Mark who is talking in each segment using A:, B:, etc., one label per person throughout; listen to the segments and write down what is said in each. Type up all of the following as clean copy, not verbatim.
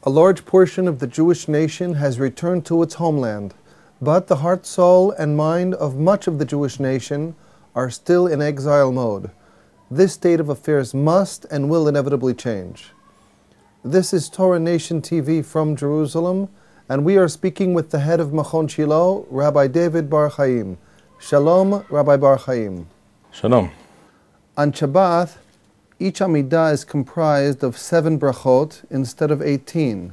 A: A large portion of the Jewish nation has returned to its homeland, but the heart, soul, and mind of much of the Jewish nation are still in exile mode. This state of affairs must and will inevitably change. This is Torah Nation TV from Jerusalem, and we are speaking with the head of Machon Shilo, Rabbi David Bar-Hayim. Shalom, Rabbi Bar-Hayim.
B: Shalom.
A: On Shabbat, each Amidah is comprised of 7 brachot instead of 18.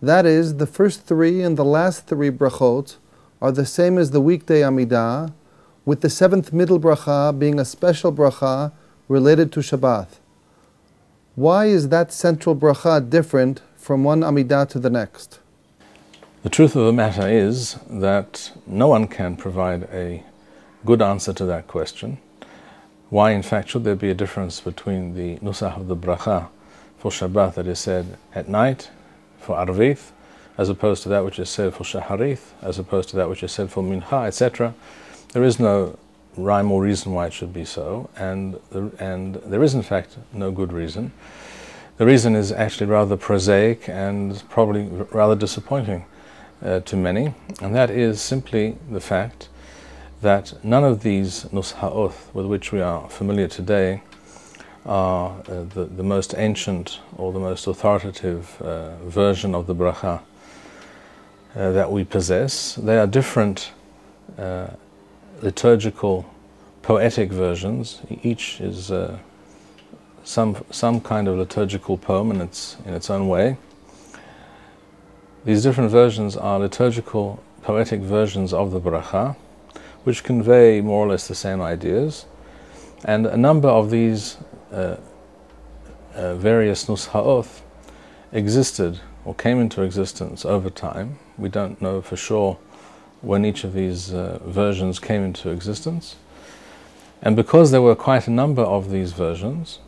A: That is, the first 3 and the last 3 brachot are the same as the weekday Amidah, with the 7th middle bracha being a special bracha related to Shabbat. Why is that central bracha different from one Amidah to the next?
B: The truth of the matter is that no one can provide a good answer to that question. Why, in fact, should there be a difference between the Nusach of the bracha for Shabbat that is said at night for Arvith, as opposed to that which is said for Shaharith, as opposed to that which is said for Mincha, etc.? There is no rhyme or reason why it should be so, and there is, in fact, no good reason. The reason is actually rather prosaic and probably rather disappointing to many, and that is simply the fact that none of these Nusahot with which we are familiar today are the most ancient or the most authoritative version of the bracha that we possess. They are different liturgical, poetic versions. Each is some kind of liturgical poem in its own way. These different versions are liturgical, poetic versions of the bracha, which convey more or less the same ideas, and a number of these various Nusahot existed or came into existence over time. We don't know for sure when each of these versions came into existence, and because there were quite a number of these versions,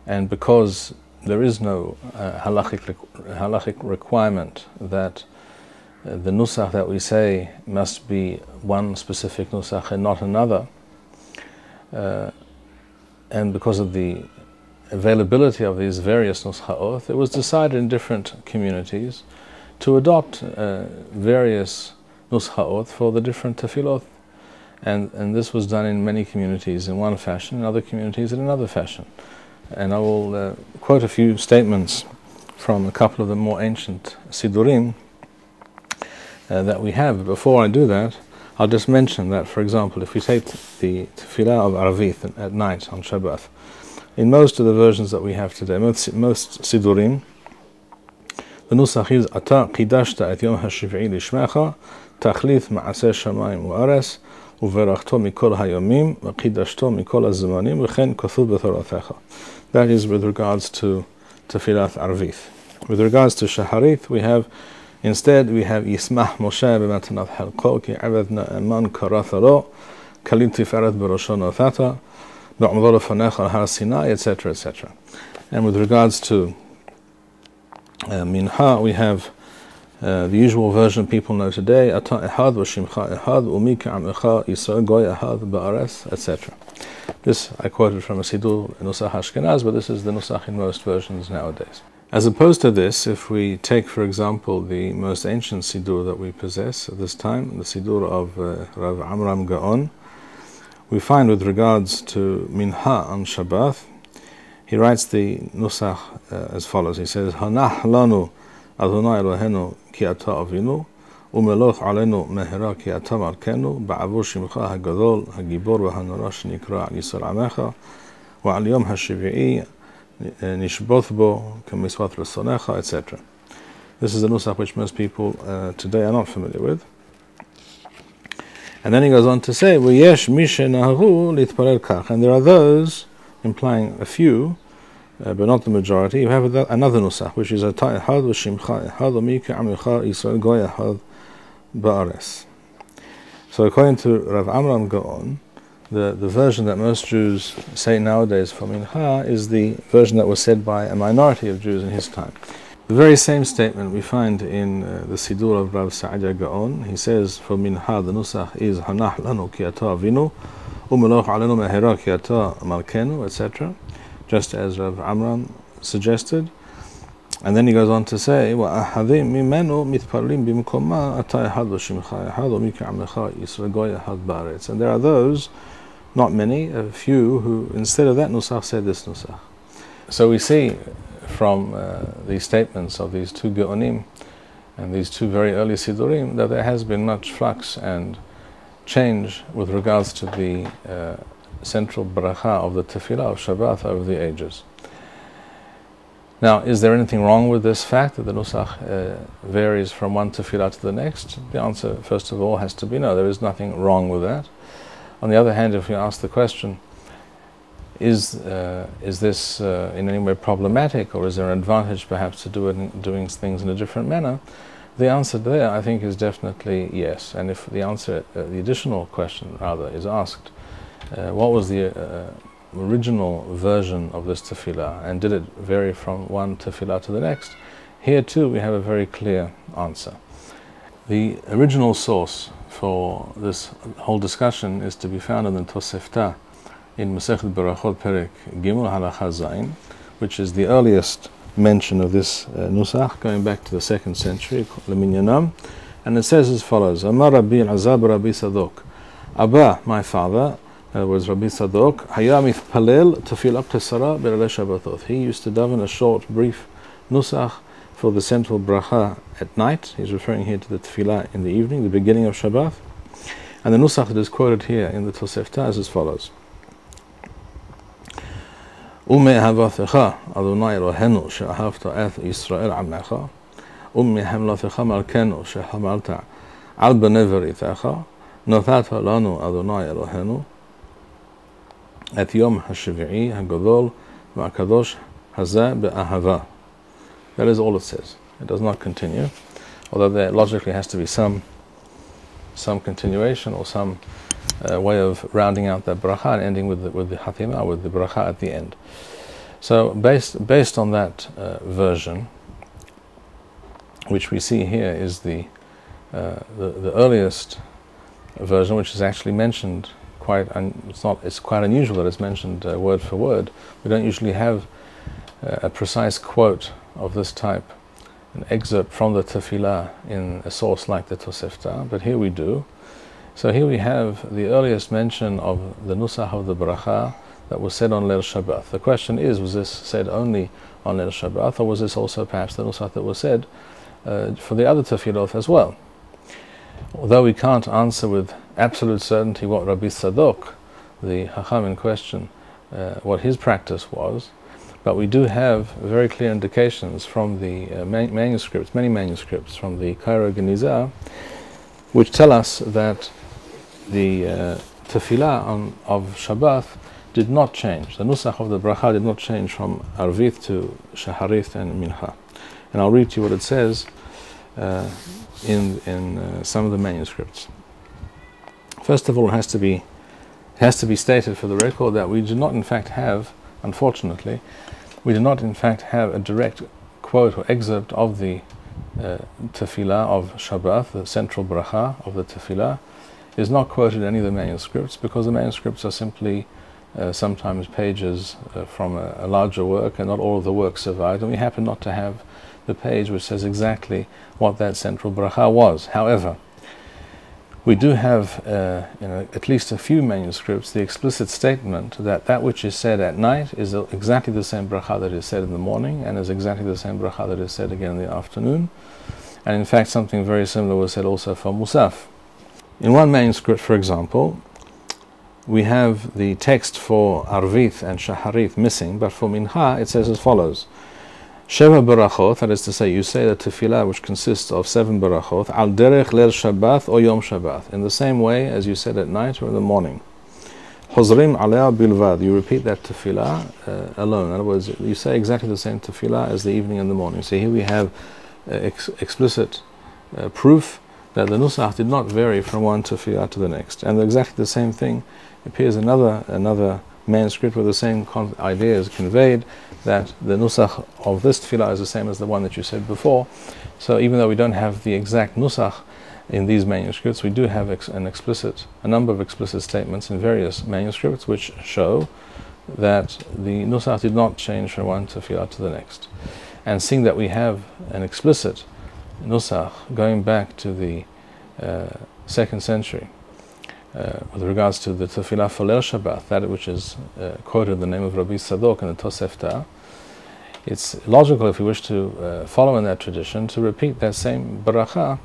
B: and because there is no halachic requirement that the Nusach that we say must be one specific Nusach and not another, and because of the availability of these various Nusachot, it was decided in different communities to adopt various Nusachot for the different tefillot, and this was done in many communities in one fashion, in other communities in another fashion. And I will quote a few statements from a couple of the more ancient Sidurim that we have. Before I do that, I'll just mention that, for example, if we take the tefillah of Arvith at night on Shabbat, in most of the versions that we have today, most Sidurim, the Nusach is Ata Qidashta et Yom HaShiv'i Lishmecha Tachlith Ma'aseh Shamayim U'ares Uverachto Mikol HaYomim V'Qidashto Mikol HaZmanim V'chen Kothud B'Toratecha. That is with regards to Tefillat Arvith. With regards to Shaharith, we have Yismah Moshe b'matanat Halko ki Aved Na'eman Karatha Lo Kalim Tiferet B'Rosho Nothata B'Amdor Fanecha Har Sinai, etc., etc. And with regards to Mincha, we have the usual version people know today: Ata Ehad V'Shimcha Ehad Umi K'Am Echa Yisrael Goy Ehad Ba'aretz, etc. This I quoted from a Sidur Nusach Ashkenaz, but this is the Nusach in most versions nowadays. As opposed to this, if we take, for example, the most ancient Sidur that we possess at this time, the Sidur of Rav Amram Gaon, we find with regards to Mincha on Shabbat, he writes the Nusach as follows. He says, Hanach lanu Adonai Eloheinu ki ata avinu, umeloch alenu mehera ki ata malkenu, ba'avur shimcha hagadol, hagibor v'hanora shenikra al Yisrael amecha, wa'al yom hashiv'i nishboth bo k'misvat resonecha, etc. This is the Nusach which most people today are not familiar with. And then he goes on to say, V'yesh mishe naharu litparel kach, and there are those, implying a few, but not the majority, who have another Nusach, which is Ata Ehad V'Shimcha Ehad Umi K'Am Echa Yisrael Goy Ehad Ba'ares. So according to Rav Amram Gaon, the version that most Jews say nowadays for Mincha is the version that was said by a minority of Jews in his time. The very same statement we find in the Sidur of Rav Sa'adia Gaon. He says, for Mincha the Nusach is Hanach Lanu Ki Ata Avinu Umeloch Alenu Mehera Ki Ata Malkenu, etc., just as Rav Amram suggested. And then he goes on to say, وَأَحَذِي مِمَّنُ مِتْپَرْلِمْ بِمْكُمَّا أَتَى يَحَدْ وَشِمْخَا يَحَدْ وَمِكَ عَمْلَخَا يِسْرَ گَوْ يَحَدْ بَارِتْ. And there are those, not many, a few, who instead of that Nusach said this Nusach. So we see from these statements of these two Geonim and these two very early Sidurim that there has been much flux and change with regards to the central bracha of the tefillah of Shabbat over the ages. Now, is there anything wrong with this fact that the Nusach varies from one tefillah to the next? The answer, first of all, has to be no, there is nothing wrong with that. On the other hand, if we ask the question, is this in any way problematic, or is there an advantage perhaps to doing things in a different manner? The answer there, I think, is definitely yes. And if the answer, the additional question rather, is asked, what was the original version of this tefillah, and did it vary from one tefillah to the next? Here too we have a very clear answer. The original source for this whole discussion is to be found in the Tosefta in Masechet Berachot Perek Gimel Halacha Zayin, which is the earliest mention of this Nusach, going back to the 2nd century, Leminyanam, and it says as follows: Amar Rabbi Azab Rabbi Sadok, Abba, my father, was Rabbi Sadok, Hayam Palel Tefillah Tesara Berele Shabbatot. He used to daven a short, brief Nusach for the central bracha at night. He's referring here to the tefillah in the evening, the beginning of Shabbat. And the Nusach that is quoted here in the Tosefta is as follows: Umme havathecha Adonai Elohenu she'ahavta et Yisrael amlecha, Umme hamlathecha malkenu she'hamalta al bnei veritecha, notata lanu Adonai Elohenu et yom hashvi'i hagadol v'akadosh hazeh be'ahava. That is all it says. It does not continue, although there logically has to be some continuation or some way of rounding out that bracha and ending with the hatimah, with the bracha at the end. So based on that version, which we see here is the earliest version, which is actually mentioned it's quite unusual that it's mentioned word for word. We don't usually have a precise quote of this type, an excerpt from the tefillah in a source like the Tosefta, but here we do. So here we have the earliest mention of the Nusach of the bracha that was said on Leil Shabbat. The question is, was this said only on Leil Shabbat, or was this also perhaps the Nusach that was said for the other tefillot as well? Although we can't answer with absolute certainty what Rabbi Sadok, the Chacham in question, what his practice was, but we do have very clear indications from the manuscripts, many manuscripts from the Cairo Genizah, which tell us that the tefillah of Shabbat did not change. The Nusach of the bracha did not change from Arvith to Shaharith and Mincha. And I'll read to you what it says in some of the manuscripts. First of all, it has to be stated for the record that we do not in fact have, unfortunately, we do not in fact have a direct quote or excerpt of the tefillah of Shabbat. The central bracha of the tefillah is not quoted in any of the manuscripts, because the manuscripts are simply sometimes pages from a larger work, and not all of the work survived, and we happen not to have the page which says exactly what that central bracha was. However, we do have at least a few manuscripts the explicit statement that that which is said at night is exactly the same bracha that is said in the morning, and is exactly the same bracha that is said again in the afternoon. And in fact something very similar was said also for Musaf. In one manuscript, for example, we have the text for Arvith and Shaharith missing, but for Mincha it says as follows: Sheva barachot, that is to say, you say the tefillah which consists of 7 barachot, al derech leil Shabbat or Yom Shabbat, in the same way as you said at night or in the morning. Hozrim alea bilvad, you repeat that tefillah alone. In other words, you say exactly the same tefillah as the evening and the morning. So here we have explicit proof that the Nusach did not vary from one tefillah to the next. And exactly the same thing appears in another manuscript where the same idea is conveyed, that the Nusach of this tefillah is the same as the one that you said before. So even though we don't have the exact Nusach in these manuscripts, we do have a number of explicit statements in various manuscripts which show that the Nusach did not change from one tefillah to the next. And seeing that we have an explicit Nusach going back to the 2nd century with regards to the Tefillah for Leil Shabbat, that which is quoted in the name of Rabbi Sadok in the Tosefta, it's logical, if we wish to follow in that tradition, to repeat that same bracha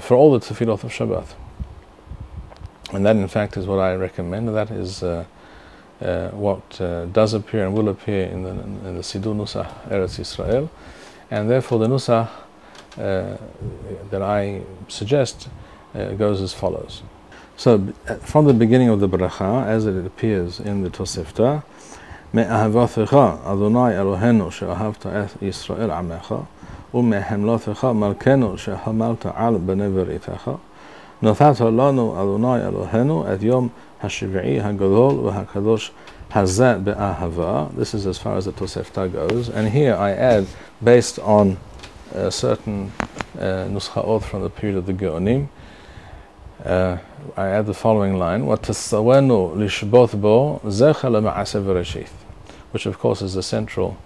B: for all the Tefillot of Shabbat. And that, in fact, is what I recommend. That is what does appear and will appear in the Sidur Nusach Eretz Yisrael. And therefore the Nusach that I suggest goes as follows. So, from the beginning of the bracha, as it appears in the Tosefta, Me'ahavathecha Adonai Eloheinu she'ahavta et Yisrael amecha, u'mehemlothecha malkenu she'hamalta al b'nei beritecha, notata lanu Adonai Eloheinu et yom hashiv'i hagadol v'hakadosh hazeh be'ahava. This is as far as the Tosefta goes, and here I add, based on certain Nuschaot from the period of the Geonim, I add the following line: "Watasawenu lishboth bo zecha lema'aseh v'reshith," which of course is the central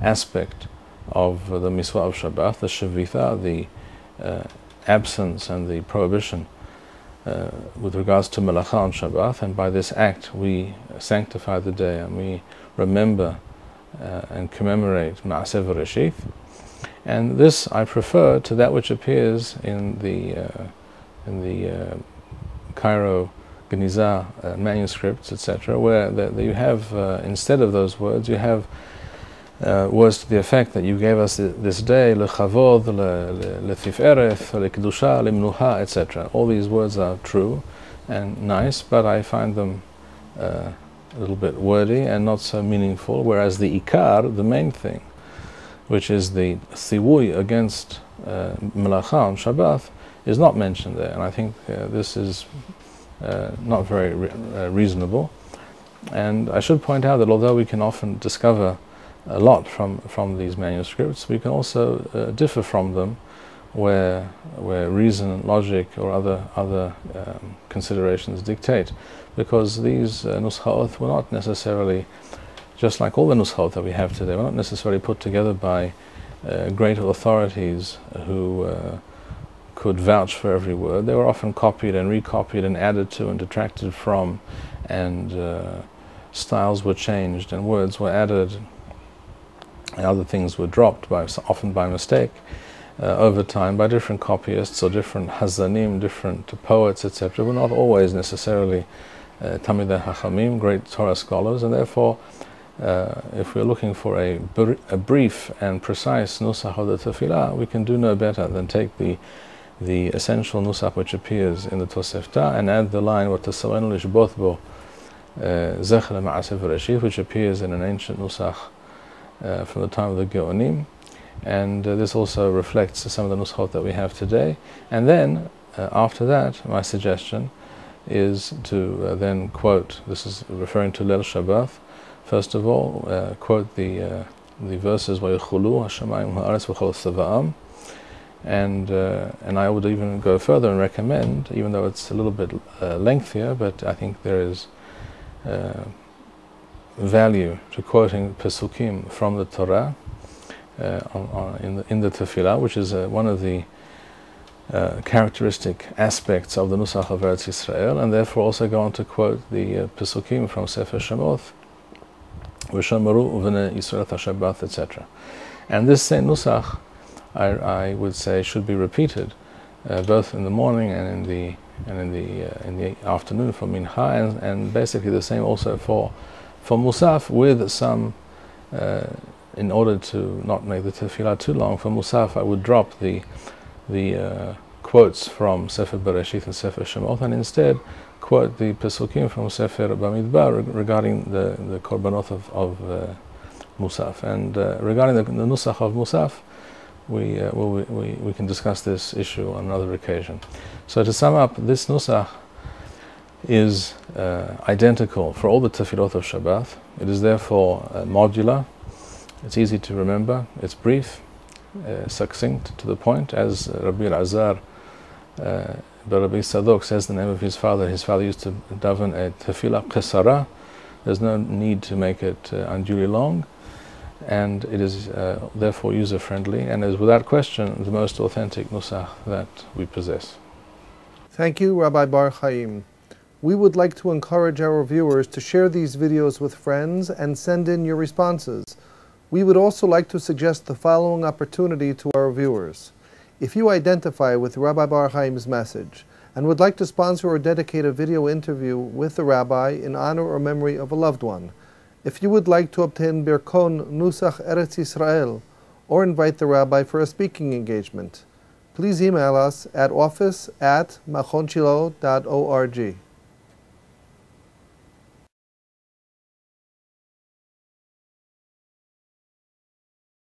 B: aspect of the mitzvah of Shabbat, the shavitha, the absence and the prohibition with regards to melacha on Shabbat. And by this act we sanctify the day and we remember and commemorate ma'aseh v'reshith. And this I prefer to that which appears in the Cairo Geniza manuscripts, etc., where you have, instead of those words, you have words to the effect that you gave us this day, lechavod, letiferet, lekdusha, lemnuha, etc. All these words are true and nice, but I find them a little bit wordy and not so meaningful, whereas the ikar, the main thing, which is the thiwui against melacha on Shabbat, is not mentioned there. And I think this is not very reasonable. And I should point out that although we can often discover a lot from these manuscripts, we can also differ from them where reason, logic, or other considerations dictate, because these nuschaot were not necessarily, just like all the nuschaot that we have today, were not necessarily put together by great authorities who could vouch for every word. They were often copied and recopied and added to and detracted from, and styles were changed and words were added and other things were dropped, often by mistake, over time by different copyists or different hazanim, different poets, etc. Were not always necessarily Talmidei Chachamim, great Torah scholars, and therefore if we're looking for a brief and precise Nusach of the Tefillah, we can do no better than take the essential Nusach which appears in the Tosefta and add the line "Watasawenu lishboth bo zecher lema'aseh v'reshith," which appears in an ancient Nusach from the time of the Geonim, and this also reflects some of the Nuschot that we have today. And then after that, my suggestion is to then quote, this is referring to Leil Shabbat, first of all, quote the verses "Vayichulu hashamayim ha'aretz v'chol tzava'am," and I would even go further and recommend, even though it's a little bit lengthier, but I think there is value to quoting Pesukim from the Torah in the Tefillah, which is one of the characteristic aspects of the Nusach of Eretz Yisrael, and therefore also go on to quote the Pesukim from Sefer Shemoth, V'shomeru uvnei Yisrael Shabbat, etc. And this same Nusach, I would say, should be repeated both in the morning and in the afternoon for Mincha, and basically the same also for Musaf, with some, in order to not make the Tefillah too long, for Musaf I would drop the quotes from Sefer Bereshith and Sefer Shemoth, and instead quote the Pesukim from Sefer Bamidbar regarding the Korbanot of Musaf. And regarding the Nusach of Musaf, we can discuss this issue on another occasion. So to sum up, this Nusach is identical for all the Tefillot of Shabbat. It is therefore modular, it's easy to remember, it's brief, succinct, to the point, as Rabbi Elazar Rabbi Sadok says the name of his father. His father used to daven a tefillah qisara. There's no need to make it unduly long. and it is therefore user-friendly, and is without question the most authentic Nusach that we possess.
A: Thank you, Rabbi Bar-Hayim. We would like to encourage our viewers to share these videos with friends and send in your responses. We would also like to suggest the following opportunity to our viewers. If you identify with Rabbi Bar-Hayim's message and would like to sponsor or dedicate a video interview with the Rabbi in honor or memory of a loved one, if you would like to obtain Birkon Nusach Eretz Yisrael or invite the Rabbi for a speaking engagement, please email us at office@machonshilo.org.